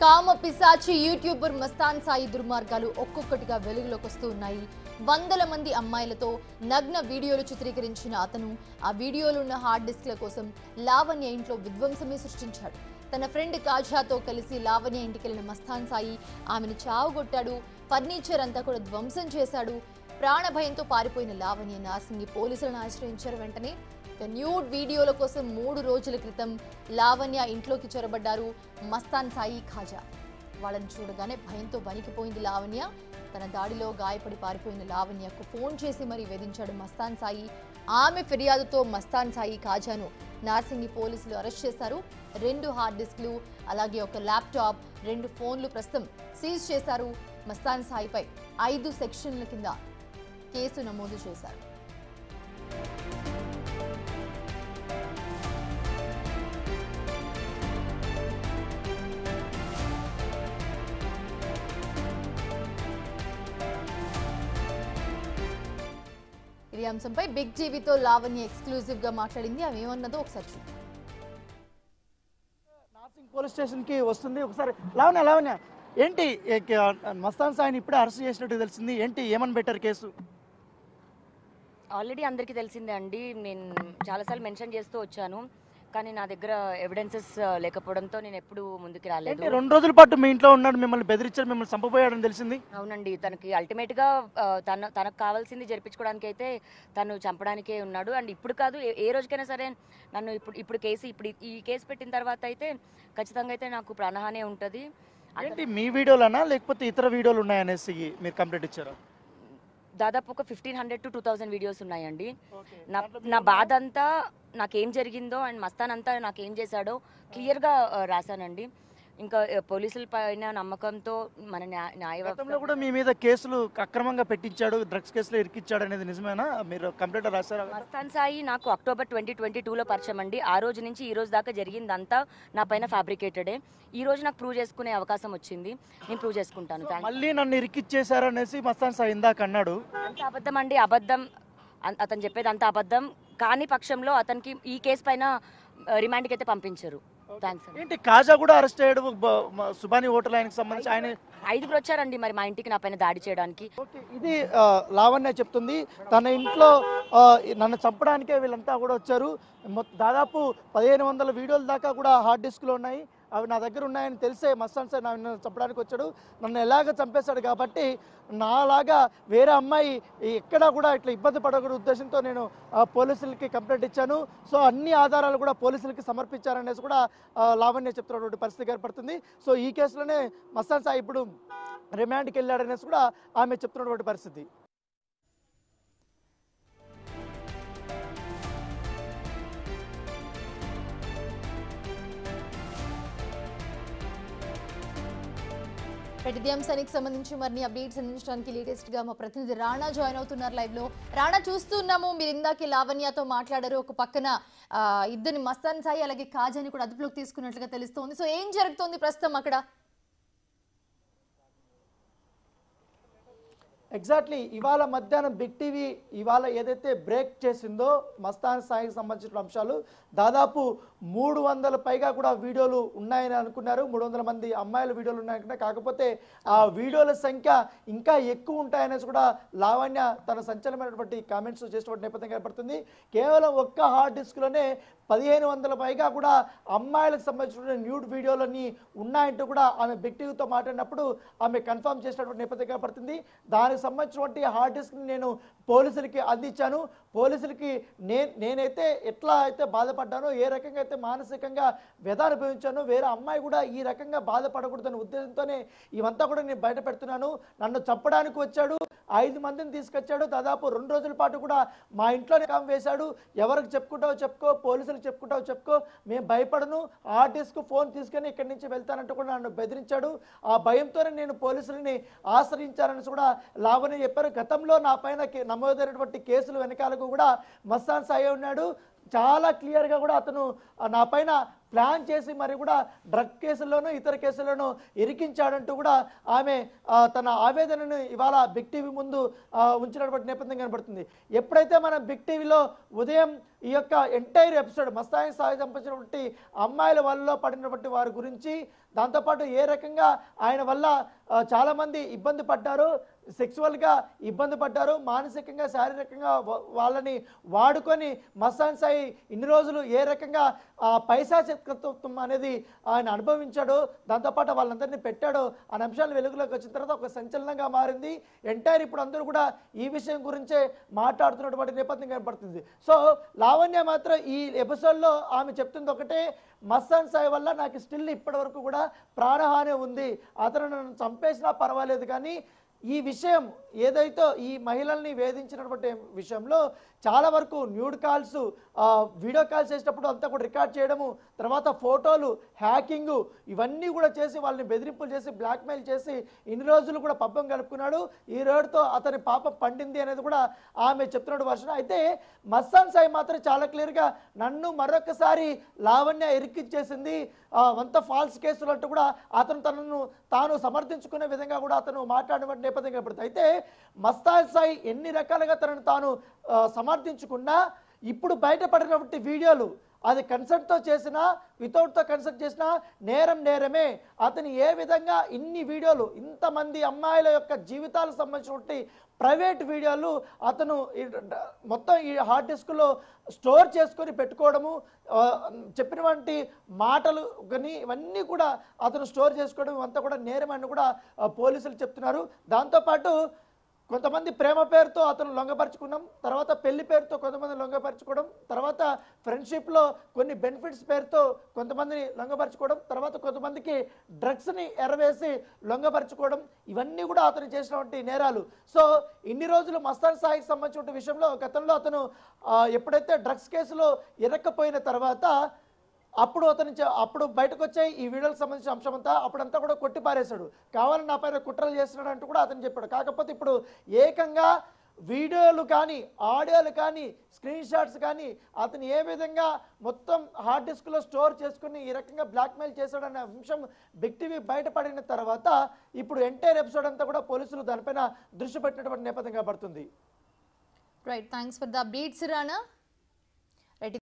కామ పిశాచి యూట్యూబర్ మస్తాన్ సాయి దుర్మార్గాలు ఒక్కొక్కటిగా వెలుగులోకి వస్తూ ఉన్నాయి. వందల మంది అమ్మాయిలతో నగ్న వీడియోలు చిత్రీకరించిన అతను ఆ వీడియోలో ఉన్న హార్డ్ డిస్క్ల కోసం లావణ్య ఇంట్లో విధ్వంసమే సృష్టించాడు. తన ఫ్రెండ్ కాజాతో కలిసి లావణ్య ఇంటికెళ్లిన మస్తాన్ సాయి ఆమెను చావుగొట్టాడు. ఫర్నిచర్ అంతా కూడా ధ్వంసం చేశాడు. ప్రాణభయంతో పారిపోయిన లావణ్య నార్సింగి పోలీసులను ఆశ్రయించారు. వెంటనే న్యూడ్ వీడియోల కోసం 3 రోజుల క్రితం లావణ్య ఇంట్లోకి చొరబడ్డారు మస్తాన్ సాయి ఖాజా. వాళ్ళని చూడగానే భయంతో వణికిపోయింది లావణ్య. తన దాడిలో గాయపడి పారిపోయిన లావణ్యకు ఫోన్ చేసి మరీ వేధించాడు మస్తాన్ సాయి. ఆమె ఫిర్యాదుతో మస్తాన్ సాయి ఖాజాను నార్సింగి పోలీసులు అరెస్ట్ చేశారు. 2 హార్డ్ డిస్క్లు అలాగే ఒక ల్యాప్టాప్, 2 ఫోన్లు ప్రస్తుతం సీజ్ చేశారు. మస్తాన్ సాయిపై 5 సెక్షన్ల కింద కేసు నమోదు చేశారు. ఈ అంశంపై బిగ్ టీవీతో లావణ్య ఎక్స్క్లూజివ్ గా మాట్లాడింది. ఆమె ఏమన్నదో ఒకసారి చూద్దాం. నార్సింగ్ పోలీస్ స్టేషన్ కి వస్తుంది. ఒకసారి లావణ్య ఏంటి మస్తాన్ సాయిని ఇప్పుడే అరెస్ట్ చేసినట్టు తెలిసింది. ఏంటి ఏమని పెట్టారు కేసు? ఆల్రెడీ అందరికీ తెలిసిందే అండి. నేను చాలాసార్లు మెన్షన్ చేస్తూ వచ్చాను, కానీ నా దగ్గర ఎవిడెన్సెస్ లేకపోవడంతో నేను ఎప్పుడు ముందుకు రాలేదు. 2 రోజుల పాటు మీ ఇంట్లో ఉన్నాడు, మిమ్మల్ని బెదిరించారు, మిమ్మల్ని చంపబోయాడని తెలిసింది. అవునండి, తనకి అల్టిమేట్గా తనకు కావాల్సింది జరిపించుకోవడానికి అయితే తను చంపడానికే ఉన్నాడు. అండ్ ఇప్పుడు కాదు, ఏ రోజుకైనా సరే నన్ను ఇప్పుడు ఈ కేసు పెట్టిన తర్వాత అయితే ఖచ్చితంగా అయితే నాకు ప్రాణహాని ఉంటుంది. ఏంటి మీ వీడియోలనా లేకపోతే ఇతర వీడియోలు ఉన్నాయనేసి మీరు కంప్లైంట్ ఇచ్చారా? దాదాపు ఒక 1500 to 2000 వీడియోస్ ఉన్నాయండి. నా బాధ అంతా నాకేం జరిగిందో అండ్ మస్తాన్ అంతా నాకేం చేశాడో క్లియర్గా రాశానండి. ఇంకా పోలీసుల పైన నమ్మకంతో మన న్యాయవ్యవస్థలో కూడా మీ మీద కేసులు అక్రమంగా పెట్టించాడు, డ్రగ్స్ కేసులో ఇరికిచ్చాడు అనేది నిజమేనా? మీరు కంప్లైంట్ రాశారా? మస్తాన్ సాయి నాకు అక్టోబర్ 2022లో పరిచయం అండి. ఆ రోజు నుంచి ఈ రోజు దాకా జరిగిందంతా నా పైన ఫ్యాబ్రికేటెడే. ఈ రోజు నాకు ప్రూవ్ చేసుకునే అవకాశం వచ్చింది, నేను ప్రూవ్ చేసుకుంటాను. మళ్ళీ నన్ను ఇరికిచ్చేశారు అనేసి మస్తాన్ సాయి ఇందాక అన్నాడు. అంత అబద్ధం అండి, అబద్ధం. అతను చెప్పేది అంత అబద్ధం. కాని పక్షంలో అతనికి ఈ కేసు పైన రిమాండ్కి అయితే పంపించారు. ఏంటి కాజా కూడా అరెస్ట్ అయ్యాడు, సుబాని హోటల్ ఆయనకి సంబంధించి ఆయన 5గురు వచ్చారండి మరి మా ఇంటికి నా పైన దాడి చేయడానికి. ఇది లావణ్య చెప్తుంది. తన ఇంట్లో నన్ను చంపడానికే వీళ్ళంతా కూడా వచ్చారు. దాదాపు 1500 వీడియోల దాకా కూడా హార్డ్ డిస్క్లో ఉన్నాయి. అవి నా దగ్గర ఉన్నాయని తెలిసే మస్తాన్ సార్ నన్ను చంపడానికి వచ్చాడు. నన్ను ఎలాగ చంపేశాడు కాబట్టి నాలాగా వేరే అమ్మాయి ఎక్కడా కూడా ఇట్లా ఇబ్బంది పడకూడదు ఉద్దేశంతో నేను పోలీసులకి కంప్లైంట్ ఇచ్చాను. సో అన్ని ఆధారాలు కూడా పోలీసులకి సమర్పించారనేసి కూడా లావణ్య చెప్తున్నటువంటి పరిస్థితి ఏర్పడుతుంది. సో ఈ కేసులోనే మస్తాన్ సాయి ఇప్పుడు రిమాండ్కి వెళ్ళాడనేసి కూడా ఆమె చెప్తున్నటువంటి పరిస్థితి. ప్రతి అంశానికి సంబంధించి మరిన్ని అప్డేట్స్ అందించడానికి లేటెస్ట్ గా మా ప్రతినిధి రాణా జాయిన్ అవుతున్నారు లైవ్ లో. రాణా, చూస్తున్నాము మీరు ఇందాకే లావణ్యతో మాట్లాడారు. ఒక పక్కన ఇద్దరిని మస్తాన్ సాయి అలాగే కాజాని కూడా అదుపులోకి తీసుకున్నట్లుగా తెలుస్తోంది. సో ఏం జరుగుతోంది ప్రస్తుతం అక్కడ? ఎగ్జాక్ట్లీ ఇవాళ మధ్యాహ్నం బిగ్ టీవీ ఇవాళ ఏదైతే బ్రేక్ చేసిందో మస్తాన్ సాయికి సంబంధించిన అంశాలు దాదాపు 300 పైగా కూడా వీడియోలు ఉన్నాయని అనుకున్నారు. 300 మంది అమ్మాయిల వీడియోలు ఉన్నాయనుకున్నా. కాకపోతే ఆ వీడియోల సంఖ్య ఇంకా ఎక్కువ ఉంటాయనేసి కూడా లావణ్య తన సంచలనమైనటువంటి కామెంట్స్ చేసినటువంటి నేపథ్యం ఏర్పడుతుంది. కేవలం ఒక్క హార్డ్ డిస్క్లోనే 1500 పైగా కూడా అమ్మాయిలకు సంబంధించిన న్యూడ్ వీడియోలన్నీ ఉన్నాయంటూ కూడా ఆమె బిగ్ టీవీతో మాట్లాడినప్పుడు ఆమె కన్ఫర్మ్ చేసినటువంటి నేపథ్యం ఏర్పడుతుంది. దానికి సంబంధించినటువంటి హార్డ్ డిస్క్ని నేను పోలీసులకి అందించాను. పోలీసులకి నేనైతే ఎట్లా అయితే బాధపడ్డానో, ఏ రకంగా అయితే మానసికంగా వ్యధ అనుభవించానో, వేరే అమ్మాయి కూడా ఈ రకంగా బాధపడకూడదనే ఉద్దేశంతోనే ఇవంతా కూడా నేను బయట పెడుతున్నాను. నన్ను చంపడానికి వచ్చాడు, 5 మందిని తీసుకొచ్చాడు. దాదాపు 2 రోజుల పాటు కూడా మా ఇంట్లోనే కామ్ వేశాడు. ఎవరికి చెప్పుకుంటావో చెప్పుకో, పోలీసులకు చెప్పుకుంటావో చెప్పుకో, మేము భయపడను, హార్డ్ డిస్క్ ఫోన్ తీసుకొని ఇక్కడి నుంచి వెళ్తానంటూ కూడా నన్ను బెదిరించాడు. ఆ భయంతోనే నేను పోలీసులని ఆశ్రయించానని కూడా లావణ్య చెప్పారు. గతంలో నా పైన నమోదైనటువంటి కేసులు వెనకాలకు కూడా మస్తాన్ సాయి ఉన్నాడు. చాలా క్లియర్గా కూడా అతను నా పైన ప్లాన్ చేసి మరి కూడా డ్రగ్ కేసుల్లోనూ ఇతర కేసుల్లోనూ ఇరికించాడంటూ కూడా ఆమె తన ఆవేదనను ఇవాళ బిగ్ టీవీ ముందు ఉంచినటువంటి నేపథ్యం కనబడుతుంది. ఎప్పుడైతే మనం బిగ్ టీవీలో ఉదయం ఈ యొక్క ఎంటైర్ ఎపిసోడ్ మస్తాన్ సాయి సంబంధించినటువంటి అమ్మాయిల వల్ల పడినటువంటి వారి గురించి, దాంతోపాటు ఏ రకంగా ఆయన వల్ల చాలామంది ఇబ్బంది పడ్డారు, సెక్సువల్గా ఇబ్బంది పడ్డారు, మానసికంగా శారీరకంగా వాళ్ళని వాడుకొని మస్తాన్ సాయి ఇన్ని రోజులు ఏ రకంగా పైశాచికత్వం అనేది ఆయన అనుభవించాడు, దాంతోపాటు వాళ్ళందరినీ పెట్టాడు అనే అంశాలు వెలుగులోకి వచ్చిన తర్వాత ఒక సంచలనంగా మారింది. ఎంటైర్ ఇప్పుడు అందరూ కూడా ఈ విషయం గురించే మాట్లాడుతున్నటువంటి నేపథ్యం కనపడుతుంది. సో లావణ్య మాత్రం ఈ ఎపిసోడ్లో ఆమె చెప్తుంది ఒకటే, మస్తాన్ సాయి వల్ల నాకు స్టిల్ ఇప్పటి వరకు కూడా ప్రాణహాని ఉంది, అతను నన్ను చంపేసినా పర్వాలేదు, కానీ ఈ విషయం ఏదైతే ఈ మహిళల్ని వేధించినటువంటి విషయంలో చాలా వరకు న్యూడ్ కాల్స్, వీడియో కాల్స్ చేసేటప్పుడు అంతా కూడా రికార్డ్ చేయడము, తర్వాత ఫోటోలు, హ్యాకింగ్ ఇవన్నీ కూడా చేసి వాళ్ళని బెదిరింపులు చేసి బ్లాక్మెయిల్ చేసి ఇన్ని రోజులు కూడా పబ్బం గడుపుకున్నాడు. ఈ రోజుతో అతని పాపం పండింది అనేది కూడా ఆమె చెప్తున్నాడు వర్షం. అయితే మస్తాన్ సాయి మాత్రం చాలా క్లియర్గా నన్ను మరొకసారి లావణ్య ఇరికిచ్చేసింది, అంత ఫాల్స్ కేసులు అంటూ కూడా అతను తనను తాను సమర్థించుకునే విధంగా కూడా అతను మాట్లాడిన నేపథ్యం కనపడుతుంది. అయితే మస్తాన్ సాయి ఎన్ని రకాలుగా తనను తాను సమర్థించుకున్నా ఇప్పుడు బయటపడినటువంటి వీడియోలు అది కన్సర్ట్తో చేసినా వితౌట్తో కన్సర్ట్ చేసినా నేరం నేరమే. అతను ఏ విధంగా ఇన్ని వీడియోలు, ఇంతమంది అమ్మాయిల యొక్క జీవితాలకు సంబంధించినటువంటి ప్రైవేట్ వీడియోలు అతను మొత్తం ఈ హార్డ్ డిస్క్లో స్టోర్ చేసుకొని పెట్టుకోవడము, చెప్పినటువంటి మాటలు కానీ ఇవన్నీ కూడా అతను స్టోర్ చేసుకోవడం అంతా కూడా నేరం అని కూడా పోలీసులు చెప్తున్నారు. దాంతోపాటు కొంతమంది ప్రేమ పేరుతో అతను లొంగపరుచుకున్నాం, తర్వాత పెళ్లి పేరుతో కొంతమంది లొంగపరుచుకోవడం, తర్వాత ఫ్రెండ్షిప్లో కొన్ని బెనిఫిట్స్ పేరుతో కొంతమందిని లొంగపరుచుకోవడం, తర్వాత కొంతమందికి డ్రగ్స్ని ఎరవేసి లొంగపరుచుకోవడం, ఇవన్నీ కూడా అతను చేసినటువంటి నేరాలు. సో ఇన్ని రోజులు మస్తాన్ సాయికి సంబంధించిన విషయంలో గతంలో అతను ఎప్పుడైతే డ్రగ్స్ కేసులో ఇరక్కపోయిన తర్వాత అప్పుడు బయటకు వచ్చాయి ఈ వీడియోలకు సంబంధించిన అంశం అంతా, అప్పుడంతా కూడా కొట్టి పారేశాడు, కావాలని నా పైన కుట్రలు చేస్తున్నాడు అంటూ కూడా అతను చెప్పాడు. కాకపోతే ఇప్పుడు ఏకంగా వీడియోలు కానీ ఆడియోలు కానీ స్క్రీన్ షాట్స్ కానీ అతను ఏ విధంగా మొత్తం హార్డ్ డిస్క్లో స్టోర్ చేసుకుని ఈ రకంగా బ్లాక్మెయిల్ చేశాడనే అంశం బిగ్ టీవీ బయటపడిన తర్వాత ఇప్పుడు ఎంటైర్ ఎపిసోడ్ అంతా కూడా పోలీసులు దానిపైన దృష్టి పెట్టినటువంటి నేపథ్యం కనబడుతుంది. Right, thanks for the updates Rana.